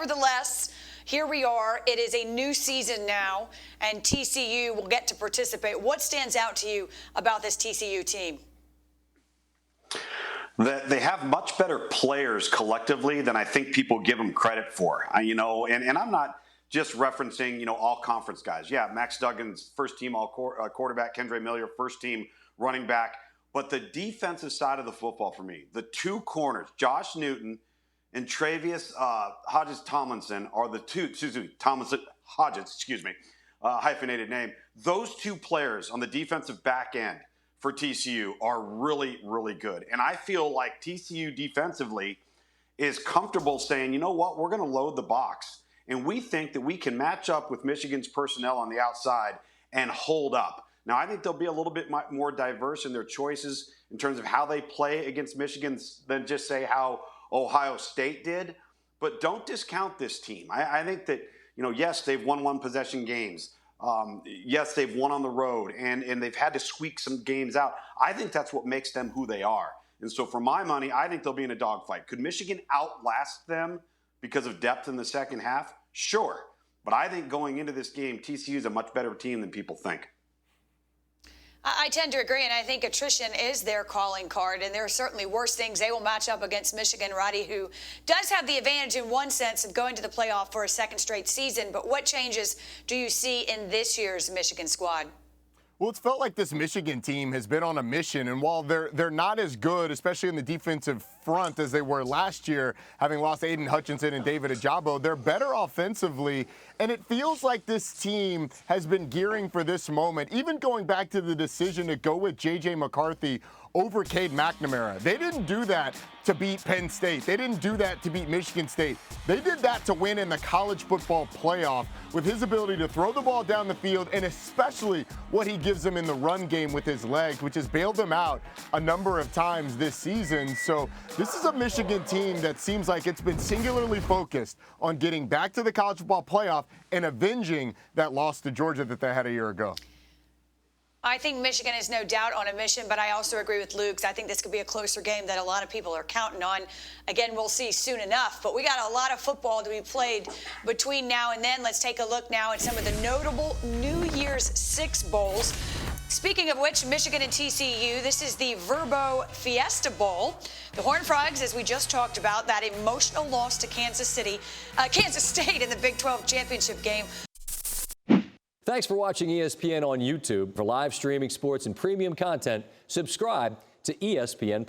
Nevertheless, here we are. It is a new season now, and TCU will get to participate. What stands out to you about this TCU team? That they have much better players collectively than I think people give them credit for. And I'm not just referencing, all conference guys. Yeah, Max Duggan's first team quarterback, Kendre Miller, first team running back. But the defensive side of the football for me, the two corners, Josh Newton and Travius Hodges Tomlinson are the two, hyphenated name. Those two players on the defensive back end for TCU are really, really good. And I feel like TCU defensively is comfortable saying, you know what, we're going to load the box. And we think that we can match up with Michigan's personnel on the outside and hold up. Now, I think they'll be a little bit more diverse in their choices in terms of how they play against Michigan than just say how Ohio State did. But don't discount this team. I think that, yes, they've won one-possession games. Yes, they've won on the road, and they've had to squeak some games out. I think that's what makes them who they are. And so for my money, I think they'll be in a dogfight. Could Michigan outlast them because of depth in the second half? Sure. But I think going into this game, TCU is a much better team than people think. I tend to agree, and I think attrition is their calling card, and there are certainly worse things. They will match up against Michigan, Roddy, who does have the advantage in one sense of going to the playoff for a second straight season. But what changes do you see in this year's Michigan squad? Well, it's felt like this Michigan team has been on a mission, and while they're not as good, especially in the defensive front, as they were last year, having lost Aiden Hutchinson and David Ajabo, they're better offensively, and it feels like this team has been gearing for this moment, even going back to the decision to go with J.J. McCarthy over Cade McNamara. They didn't do that to beat Penn State. They didn't do that to beat Michigan State. They did that to win in the college football playoff with his ability to throw the ball down the field, and especially what he gives them in the run game with his legs, which has bailed them out a number of times this season. So this is a Michigan team that seems like it's been singularly focused on getting back to the college football playoff and avenging that loss to Georgia that they had a year ago. I think Michigan is no doubt on a mission, but I also agree with Luke. I think this could be a closer game that a lot of people are counting on. Again, we'll see soon enough, but we got a lot of football to be played between now and then. Let's take a look now at some of the notable New Year's Six Bowls. Speaking of which, Michigan and TCU, this is the Verbo Fiesta Bowl. The Horned Frogs, as we just talked about, that emotional loss to Kansas State in the Big 12 championship game. Thanks for watching ESPN on YouTube. For live streaming sports and premium content, subscribe to ESPN+.